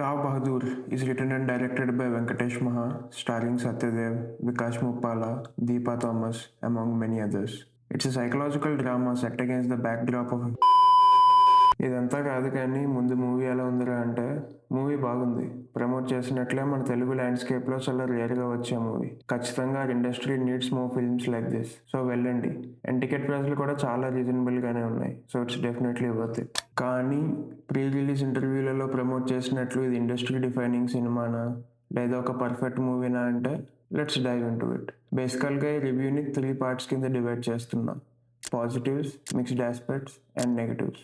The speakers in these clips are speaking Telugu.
Rao Bahadur is written and directed by Venkatesh Maha, starring Satyadev, Vikash Muppala, Deepa Thomas, among many others. It's a psychological drama set against the backdrop of ఇదంతా కాదు కానీ ముందు మూవీ ఎలా ఉందిరా అంటే మూవీ బాగుంది. ప్రమోట్ చేసినట్లే మన తెలుగు ల్యాండ్స్కేప్లో చాలా రేర్గా వచ్చే మూవీ. ఖచ్చితంగా industry needs more films like this. So వెళ్ళండి. అండ్ టికెట్ ప్రైస్లు కూడా చాలా రీజనబుల్గానే ఉన్నాయి. So it's definitely worth it. కానీ ప్రీ రిలీజ్ ఇంటర్వ్యూలలో ప్రమోట్ చేసినట్లు ఇది ఇండస్ట్రీ డిఫైనింగ్ సినిమానా లేదా ఒక పర్ఫెక్ట్ మూవీనా అంటే let's dive into it. బేసికల్గా ఈ రివ్యూని 3 పార్ట్స్ కింద డివైడ్ చేస్తున్నా: positives, mixed aspects and negatives.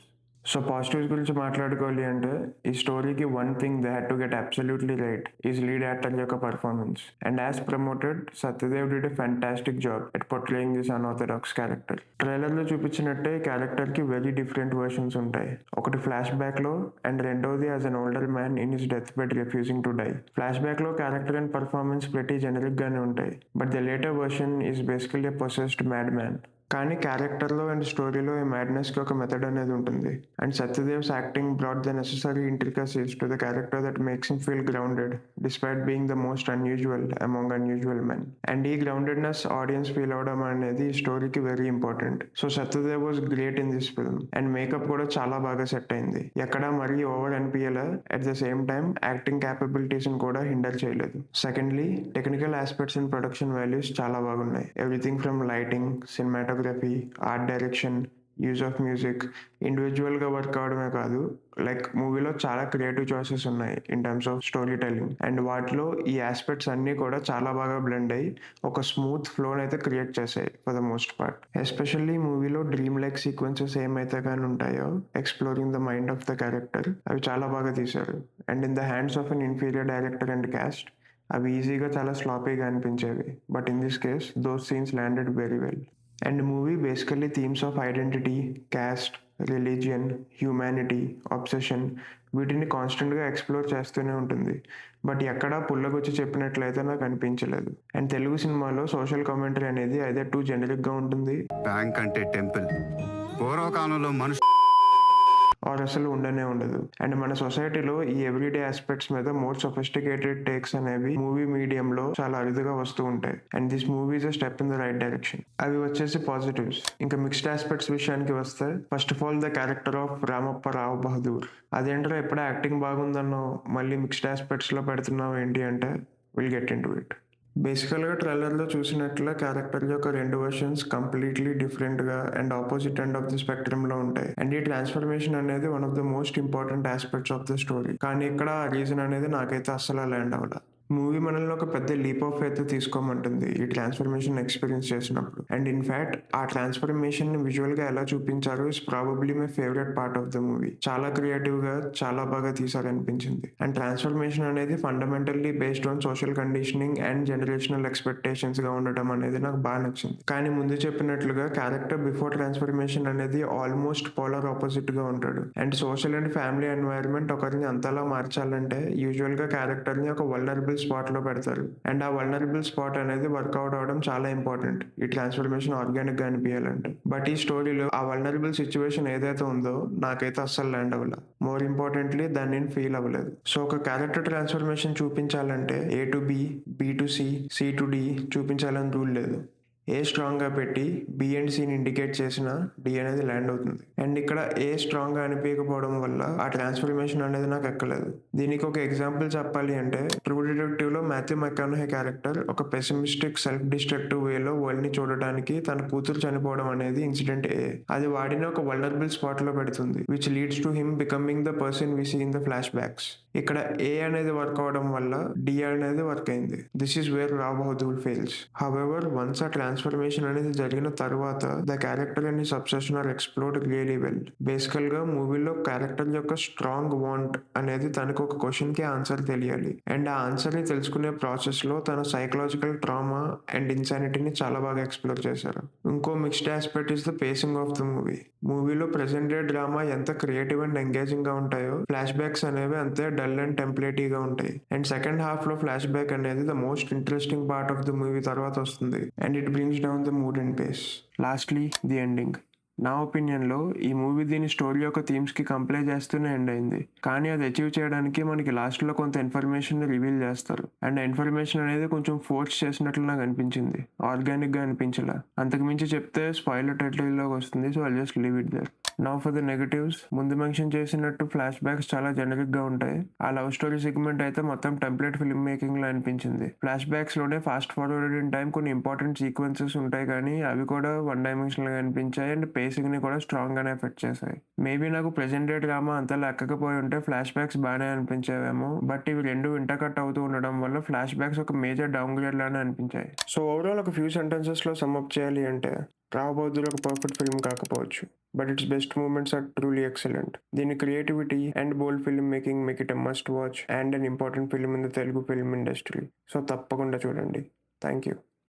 So positives గురించి మాట్లాడుకోవాలి అంటే ఈ స్టోరీకి one thing they had to get absolutely right is lead actor యొక్క performance. And as promoted, Satyadev did a fantastic job at portraying this unorthodox character. ట్రైలర్లో చూపించినట్టే ఈ క్యారెక్టర్కి వెరీ డిఫరెంట్ వర్షన్స్ ఉంటాయి. ఒకటి ఫ్లాష్ బ్యాక్లో అండ్ రెండోది as an older man in his death bed refusing to die. ఫ్లాష్ బ్యాక్లో క్యారెక్టర్ అండ్ పర్ఫార్మెన్స్ ప్రతి జెనరిక్గానే ఉంటాయి. But the later version is basically a possessed mad man. కానీ క్యారెక్టర్లో అండ్ స్టోరీలో ఈ మ్యాడ్నెస్కి ఒక మెథడ్ అనేది ఉంటుంది. And Satyadev's acting brought the necessary intricacies to the character that makes him feel grounded despite being the most unusual among unusual men. And ఈ గ్రౌండెడ్నెస్ ఆడియన్స్ ఫీల్ అవడం అనేది ఈ స్టోరీకి very important. So Satyadev was great in this film. And makeup కూడా చాలా బాగా సెట్ అయింది. ఎక్కడ మరీ ఓవర్ అనిపించలే. At the same time acting capabilities కూడా హిండర్ చేయలేదు. Secondly, technical aspects and production values చాలా బాగున్నాయి. Everything from lighting, cinematography, art direction, use of music ఇండివిజువల్గా వర్క్ అవడమే కాదు, లైక్ మూవీలో చాలా క్రియేటివ్ చాయిసెస్ ఉన్నాయి in terms of story telling. And వాటిలో ఈ ఆస్పెక్ట్స్ అన్నీ కూడా చాలా బాగా బ్లెండ్ అయ్యి ఒక స్మూత్ ఫ్లోని అయితే క్రియేట్ చేశాయి for the most part. Especially మూవీలో డ్రీమ్ లైక్ సీక్వెన్సెస్ ఏమైతే కానీ ఉంటాయో exploring the mind of the character, అవి చాలా బాగా తీశారు. And in the hands of an inferior director and cast అవి ఈజీగా చాలా స్లాపీగా అనిపించేవి. But in this case those scenes landed very well. And movie basically themes of identity, caste, religion, humanity, obsession వీటిని కాన్స్టెంట్గా ఎక్స్ప్లోర్ చేస్తూనే ఉంటుంది. బట్ ఎక్కడా పుల్లగొచ్చి చెప్పినట్లయితే నాకు అనిపించలేదు. అండ్ తెలుగు సినిమాలో సోషల్ కామెంటరీ అనేది అయితే టూ జెనరిక్గా ఉంటుంది, బ్యాంక్ అంటే టెంపుల్, పూర్వకాలంలో మనుషులు ఆర్ అసలు ఉండనే ఉండదు. అండ్ మన సొసైటీలో ఈ ఎవ్రీడే ఆస్పెక్ట్స్ మీద మోర్ సొఫిస్టికేటెడ్ టేక్స్ అనేవి మూవీ మీడియంలో చాలా అరుదుగా వస్తూ ఉంటాయి. And this movie is a step in the right direction. అవి వచ్చేసి పాజిటివ్స్. ఇంకా మిక్స్డ్ ఆస్పెక్ట్స్ విషయానికి వస్తే, first of all the character of Ramappa Rao Bahadur. అదేంటో ఎప్పుడో యాక్టింగ్ బాగుందన్నో మళ్ళీ మిక్స్డ్ ఆస్పెక్ట్స్లో పెడుతున్నావు ఏంటి అంటే will get into it. బేసికల్గా ట్రైలర్లో చూసినట్లే క్యారెక్టర్ యొక్క 2 వర్షన్స్ కంప్లీట్లీ డిఫరెంట్గా and opposite end of the స్పెక్ట్రమ్లో ఉంటాయి. అండ్ ఈ ట్రాన్స్ఫర్మేషన్ అనేది one of the most important aspects of the story. కానీ ఇక్కడ ఆ రీజన్ అనేది నాకైతే అస్సలు ల్యాండ్ అవ్వలేదు. మూవీ మనల్ని ఒక పెద్ద లీప్ ఆఫ్ ఫెయిత్ తీసుకోమంటుంది ఈ ట్రాన్స్ఫర్మేషన్ ఎక్స్పీరియన్స్ చేసినప్పుడు. అండ్ ఇన్ఫ్యాక్ట్ ఆ ట్రాన్స్ఫర్మేషన్ విజువల్గా ఎలా చూపించారో is probably my favourite part of the movie. చాలా క్రియేటివ్గా చాలా బాగా తీసారనిపించింది. అండ్ ట్రాన్స్ఫర్మేషన్ అనేది fundamentally based on social conditioning and generational ఎక్స్పెక్టేషన్స్గా ఉండటం అనేది నాకు బాగా నచ్చింది. కానీ ముందు చెప్పినట్లుగా క్యారెక్టర్ బిఫోర్ ట్రాన్స్ఫర్మేషన్ అనేది ఆల్మోస్ట్ పోలార్ ఆపోజిట్గా ఉంటాడు. And social and family environment ఒకరిని అంతలా మార్చాలంటే యూజువల్గా క్యారెక్టర్ని ఒక వల్నరబుల్ స్పాట్ లో పెడతారు. అండ్ ఆ వల్నరబుల్ స్పాట్ అనేది వర్కౌట్ అవడం చాలా ఇంపార్టెంట్ ఈ ట్రాన్స్ఫర్మేషన్ ఆర్గానిక్ గా అనిపించాలంటే. బట్ ఈ స్టోరీలో ఆ వల్నరబుల్ సిచ్యువేషన్ ఏదైతే ఉందో నాకైతే అస్సలు ల్యాండ్ అవ్వలేదు. మోర్ ఇంపార్టెంట్లీ దాన్ని నేను ఫీల్ అవ్వలేదు. సో ఒక క్యారెక్టర్ ట్రాన్స్ఫర్మేషన్ చూపించాలంటే A to B, B to C, C to D చూపించాలని రూల్ లేదు. ఏ స్ట్రాంగ్గా పెట్టి B అండ్ Cని ఇండికేట్ చేసిన D అనేది ల్యాండ్ అవుతుంది. అండ్ ఇక్కడ ఏ స్ట్రాంగ్గా అనిపించకపోవడం వల్ల ఆ ట్రాన్స్ఫర్మేషన్ అనేది నాకు ఎక్కలేదు. దీనికి ఒక ఎగ్జాంపుల్ చెప్పాలి అంటే, ట్రూ డిటెక్టివ్లో మాథ్యూ మెకానహీ క్యారెక్టర్ ఒక పెసిమిస్టిక్ సెల్ఫ్ డిస్ట్రక్టివ్ వేలో వరల్డ్ని చూడడానికి తన కూతురు చనిపోవడం అనేది ఇన్సిడెంట్ A. అది వాడిని ఒక వల్నరబుల్ స్పాట్లో పెడుతుంది, which leads to him becoming the person we see in the flashbacks. ఇక్కడ A అనేది వర్క్ అవడం వల్ల D అనేది వర్క్ అయింది. This is where Rao Bahadur fails. However once ఆ ట్రాన్స్ఫర్మేషన్ అనేది జరిగిన తర్వాత the character and his obsession are explored really well. బేసికల్ గా మూవీలో క్యారెక్టర్ యొక్క స్ట్రాంగ్ వాంట్ అనేది తనకు ఒక క్వశ్చన్ కి ఆన్సర్ తెలియాలి. అండ్ ఆ ఆన్సర్ ని తెలుసుకునే ప్రాసెస్ లో తన సైకలాజికల్ ట్రామా అండ్ ఇన్సానిటీని చాలా బాగా ఎక్స్ప్లోర్ చేశారు. ఇంకో mixed aspect is the facing of the movie. మూవీలో ప్రెసెంట్ డే డ్రామా ఎంత క్రియేటివ్ అండ్ ఎంగేజింగ్ గా ఉంటాయో, ఫ్లాష్ బ్యాక్స్ అనేవి అంతే డల్ అండ్ టెంప్లేటీగా ఉంటాయి. అండ్ సెకండ్ హాఫ్ లో ఫ్లాష్ బ్యాక్ అనేది the most interesting part of the movie తర్వాత వస్తుంది. And it brings down the mood and pace. Lastly the ending. నా ఒపీనియన్‌లో ఈ మూవీ దీని స్టోరీ యొక్క థీమ్స్‌కి కంప్లై చేస్తూనే ఎండ్ అయింది. కానీ అది అచీవ్ చేయడానికి మనకి లాస్ట్‌లో కొంత ఇన్ఫర్మేషన్‌ని రివీల్ చేస్తారు. అండ్ ఆ ఇన్ఫర్మేషన్ అనేది కొంచెం ఫోర్స్ చేసినట్లు నాకు అనిపించింది. ఆర్గానిక్‌గా అనిపించలా. అంతకు మించి చెప్తే స్పాయిలర్ టెరిటరీలోకి వస్తుంది. So, I'll just leave it there. Now for the negatives. ముందు మెన్షన్ చేసినట్టు ఫ్లాష్ బ్యాక్స్ చాలా జెనరిక్‌గా ఉంటాయి. ఆ లవ్ స్టోరీ సెగ్మెంట్ అయితే మొత్తం టెంప్లేట్ ఫిల్మ్ మేకింగ్‌లా అనిపించింది. ఫ్లాష్ బ్యాక్స్‌లోనే ఫాస్ట్ ఫార్వర్డెడ్ ఇన్ టైమ్ కొన్ని ఇంపార్టెంట్ సీక్వెన్సెస్ ఉంటాయి కానీ అవి కూడా వన్ డైమెన్షనల్‌గా అనిపించాయి అండ్ పేసింగ్‌ని కూడా స్ట్రాంగ్‌గానే ఎఫెక్ట్ చేశాయి. మేబీ నాకు ప్రెజెంట్ డే డ్రామా అంతలా ఎక్కకపోయి ఉంటే ఫ్లాష్ బ్యాక్స్ బాగానే అనిపించేవేమో. బట్ ఇవి రెండు ఇంటర్కట్ అవుతూ ఉండడం వల్ల ఫ్లాష్ బ్యాక్స్ ఒక మేజర్ డౌన్‌గ్రేడ్ లానే అనిపించాయి. సో, ఓవరాల్ ఒక ఫ్యూ సెంటెన్సెస్‌లో సమ్అప్ చేయాలి అంటే 'రావబహదూర్' ఒక పర్ఫెక్ట్ ఫిల్మ్ కాకపోవచ్చు. But its best moments are truly excellent. దీని creativity and bold film making make it a must watch and an important film in the Telugu film industry. So, తప్పకుండా చూడండి. Thank you.